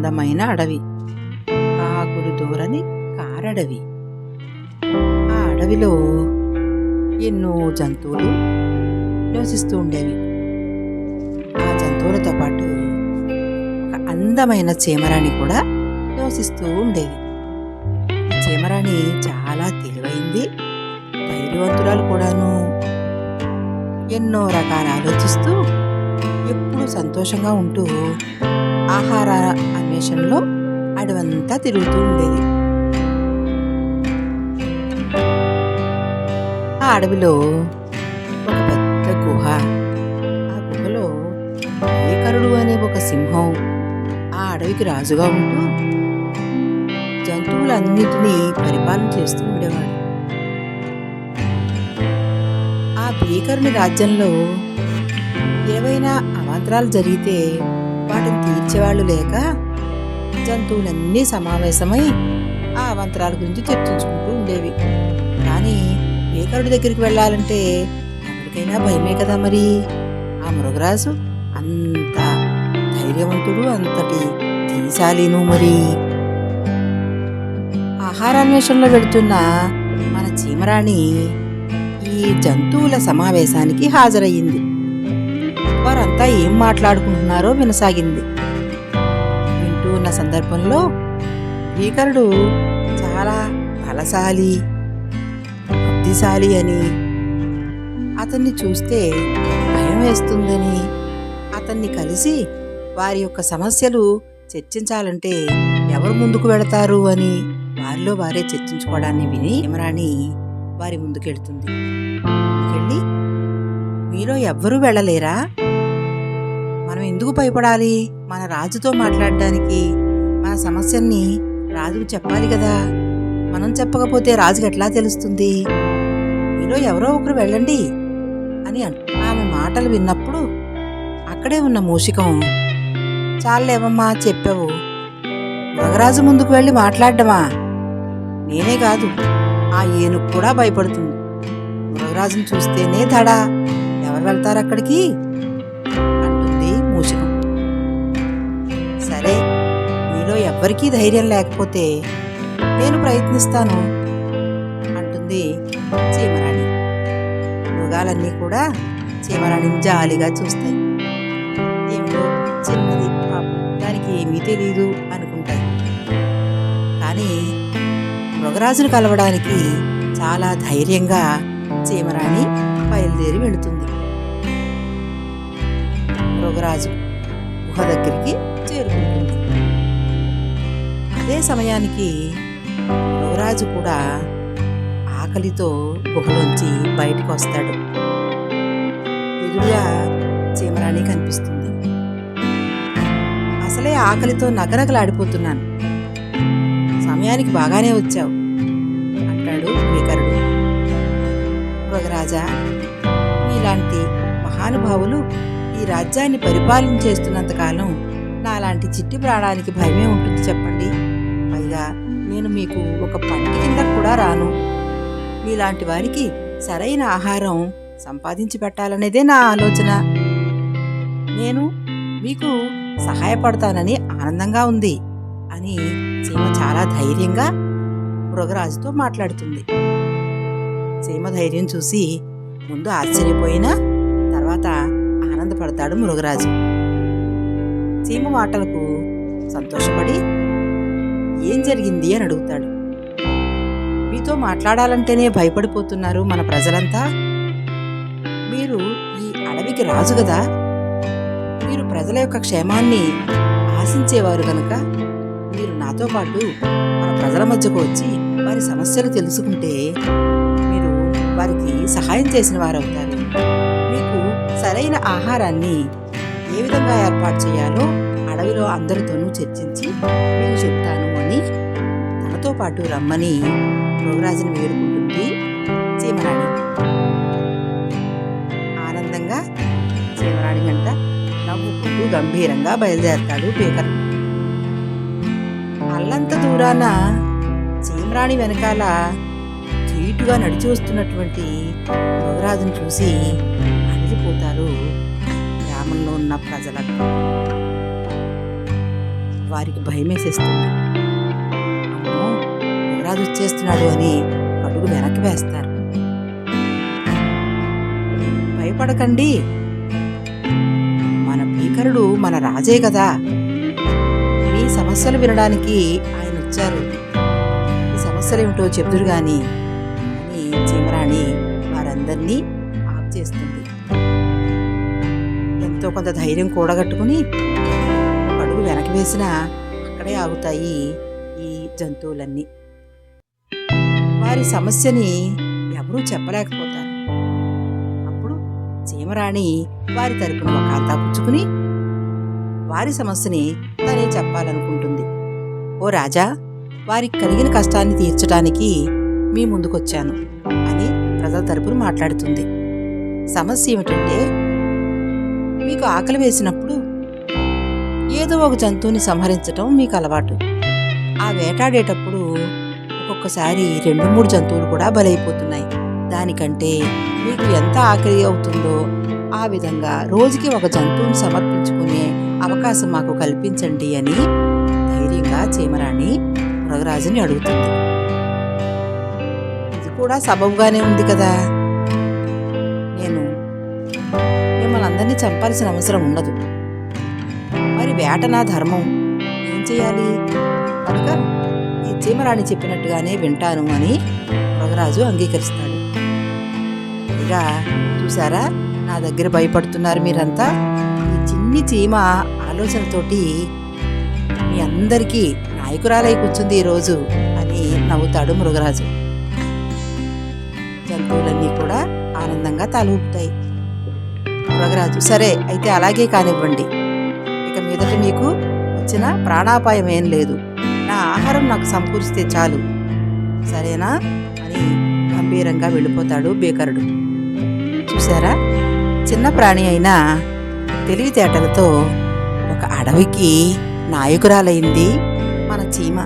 అందమైన అడవి, కాకులు దూరని కారడవి. ఆ అడవిలో ఎన్నో జంతువులు నివసిస్తూ ఉండేవి. ఆ జంతువులతో పాటు ఒక అందమైన చీమరాణి కూడా నివసిస్తూ ఉండేది. ఈ చీమరాణి చాలా తెలివైంది, ధైర్యవంతురాలు కూడాను. ఎన్నో రకాల ఆలోచిస్తూ ఎప్పుడూ సంతోషంగా ఉంటూ ఆహార అన్వేషణలో అడవంతా తిరుగుతూ ఉండేది. ఆ అడవిలో ఒక పెద్ద గుహ. ఆ గుహలో భీకరుడు అనే ఒక సింహం ఆ అడవికి రాజుగా ఉంటూ జంతువులన్నిటినీ పరిపాలన చేస్తూ ఉండేవాడు. ఆ భీకరుని రాజ్యంలో ఏవైనా అవాంతరాలు జరిగితే వాటిని తీర్చేవాళ్ళు లేక జంతువులన్నీ సమావేశమై ఆ అవాంతరాల గురించి చర్చించుకుంటూ ఉండేవి. కానీ భీకరుడి దగ్గరికి వెళ్ళాలంటే ఎవరికైనా భయమే కదా. మరి ఆ మృగరాజు అంత ధైర్యవంతుడు, అంతటి ధీశాలీను. మరి ఆహారాన్వేషణలో వెళుతున్న మన చీమరాణి ఈ జంతువుల సమావేశానికి హాజరయ్యింది. వారంతా ఏం మాట్లాడుకుంటున్నారో వినసాగింది. వింటూ ఉన్న సందర్భంలో భీకరుడు చాలా బలశాలి, బుద్ధిశాలి అని, అతన్ని చూస్తే భయం వేస్తుందని, అతన్ని కలిసి వారి యొక్క సమస్యలు చర్చించాలంటే ఎవరు ముందుకు వెళతారు అని వారిలో వారే చర్చించుకోవడాన్ని విని చీమరాణి వారి ముందుకెళ్తుంది. వెళ్ళి, మీలో ఎవ్వరూ వెళ్ళలేరా? మనం ఎందుకు భయపడాలి? మన రాజుతో మాట్లాడడానికి మన సమస్యల్ని రాజుకు చెప్పాలి కదా. మనం చెప్పకపోతే రాజుకి ఎట్లా తెలుస్తుంది? మీలో ఎవరో ఒకరు వెళ్ళండి అని ఆమె మాటలు విన్నప్పుడు అక్కడే ఉన్న మూషికం, చాలేవమ్మా చెప్పావు, మృగరాజు ముందుకు వెళ్ళి మాట్లాడ్డమా? నేనే కాదు, ఆ ఏనుగు కూడా భయపడుతుంది. మృగరాజును చూస్తేనే దడా, ఎవరు వెళ్తారు అక్కడికి అంటుంది మూషికం. సరే, మీలో ఎవ్వరికీ ధైర్యం లేకపోతే నేను ప్రయత్నిస్తాను అంటుంది చీమరాణి. మృగాలన్నీ కూడా చీమరాణిని జాలిగా చూస్తాయి. ఏమిటో చిన్నది, పాపం, దానికి ఏమీ తెలీదు అనుకుంటాయి. కానీ మృగరాజును కలవడానికి చాలా ధైర్యంగా చీమరాణి బయలుదేరి వెళుతుంది. మృగరాజు గుహ దగ్గరికి చేరుకుంటుంది. అదే సమయానికి మృగరాజు కూడా ఆకలితో గుహలోంచి బయటకు వస్తాడు. ఎదురుగా చీమరాణి కనిపిస్తుంది. అసలే ఆకలితో నగనగలాడిపోతున్నాను, సమయానికి బాగానే వచ్చావు అంటాడు భీకరుడు. మృగరాజా, మీలాంటి మహానుభావులు ఈ రాజ్యాన్ని పరిపాలన చేస్తున్నంతకాలం నాలాంటి చిట్టి ప్రాణానికి భయమే ఉంటుంది చెప్పండి. పైగా నేను మీకు ఒక పంటి కింద కూడా రాను. మీలాంటి వారికి సరైన ఆహారం సంపాదించి పెట్టాలనేదే నా ఆలోచన. నేను మీకు సహాయపడతానని ఆనందంగా ఉంది అని చీమ చాలా ధైర్యంగా మృగరాజుతో మాట్లాడుతుంది. చీమ ధైర్యం చూసి ముందు ఆశ్చర్యపోయినా తర్వాత ఆనందపడతాడు మృగరాజు. చీమ మాటలకు సంతోషపడి ఏం జరిగింది అని అడుగుతాడు. మీతో మాట్లాడాలంటేనే భయపడిపోతున్నారు మన ప్రజలంతా. మీరు ఈ అడవికి రాజు కదా, మీరు ప్రజల యొక్క క్షేమాన్ని ఆశించేవారు కనుక మీరు నాతో పాటు మన ప్రజల మధ్యకు వచ్చి వారి సమస్యలు తెలుసుకుంటే మీరు వారికి సహాయం చేసిన వారవుతారు. మీకు సరైన ఆహారాన్ని ఏ విధంగా ఏర్పాటు చేయాలో అడవిలో అందరితోనూ చర్చించి నేను చెప్తాను అని తనతో పాటు రమ్మని మృగరాజుని వేడుకుంటుంది చీమరాణి. ఆనందంగా చీమరాణి వెంట నవ్వుకుంటూ గంభీరంగా బయలుదేరతాడు భీకరుడు. అల్లంత దూరాన చీమరాణి వెనకాల ధీటుగా నడిచి వస్తున్నటువంటి మృగరాజును చూసి అడిగిపోతారు గ్రామంలో ఉన్న ప్రజలంతా. వారికి భయమేసేస్తుంది. అమ్మో, యువరాజు వచ్చేస్తున్నాడు అని అడుగు వెనక్కి వేస్తారు. భయపడకండి, మన భీకరుడు మన రాజే కదా, మీ సమస్యలు వినడానికి ఆయన వచ్చారు, ఈ సమస్యలేమిటో చెబుదురు గాని అని చీమరాణి వారందరినీ ఆఫ్ చేస్తుంది. ఎంతో కొంత ధైర్యం కూడగట్టుకుని ఒక అడుగు వెనక్కి వేసినా అక్కడే ఆగుతాయి ఈ జంతువులన్నీ. వారి సమస్యని ఎవరూ చెప్పలేకపోతారు. అప్పుడు చీమరాణి వారి తరపున ఒక ఖాతా పుచ్చుకుని వారి సమస్యని తనే చెప్పాలనుకుంటుంది. ఓ రాజా, వారికి కలిగిన కష్టాన్ని తీర్చడానికి మీ ముందుకొచ్చాను అని ప్రజల తరపున మాట్లాడుతుంది. సమస్య ఏమిటంటే, మీకు ఆకలి వేసినప్పుడు ఏదో ఒక జంతువుని సంహరించటం మీకు అలవాటు. ఆ వేటాడేటప్పుడు ఒక్కొక్కసారి 2-3 జంతువులు కూడా బలైపోతున్నాయి. దానికంటే మీకు ఎంత ఆకలి అవుతుందో ఆ విధంగా రోజుకి ఒక జంతువుని సమర్పించుకునే అవకాశం మాకు కల్పించండి అని ధైర్యంగా చీమరాణి మృగరాజుని అడుగుతుంది. ఇది కూడా సబబుగానే ఉంది కదా, నేను మిమ్మల్ని అందరినీ చంపాల్సిన అవసరం ఉండదు, మరి వేట నా ధర్మం, ఏం చేయాలి, కనుక ఈ చీమరాణి చెప్పినట్టుగానే వింటాను అని మృగరాజు అంగీకరిస్తాడు. ఇక చూసారా, నా దగ్గర భయపడుతున్నారు మీరంతా, ఈ చిన్ని చీమ ఆలోచనతోటి మీ అందరికీ నాయకురాలై కూర్చుంది ఈరోజు అని నవ్వుతాడు మృగరాజు. జంతువులన్నీ కూడా ఆనందంగా తలూపుతాయి. మృగరాజు, సరే అయితే అలాగే కానివ్వండి, ఇక మీదట మీకు వచ్చిన ప్రాణాపాయం ఏం లేదు, నా ఆహారం నాకు సమకూరిస్తే చాలు, సరేనా అని గంభీరంగా వెళ్ళిపోతాడు బేకరుడు. చూసారా, చిన్న ప్రాణి అయినా తెలివితేటలతో ఒక అడవికి నాయకురాలైంది మన చీమ.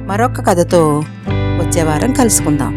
మరొక కథతో వచ్చే వారం కలుసుకుందాం.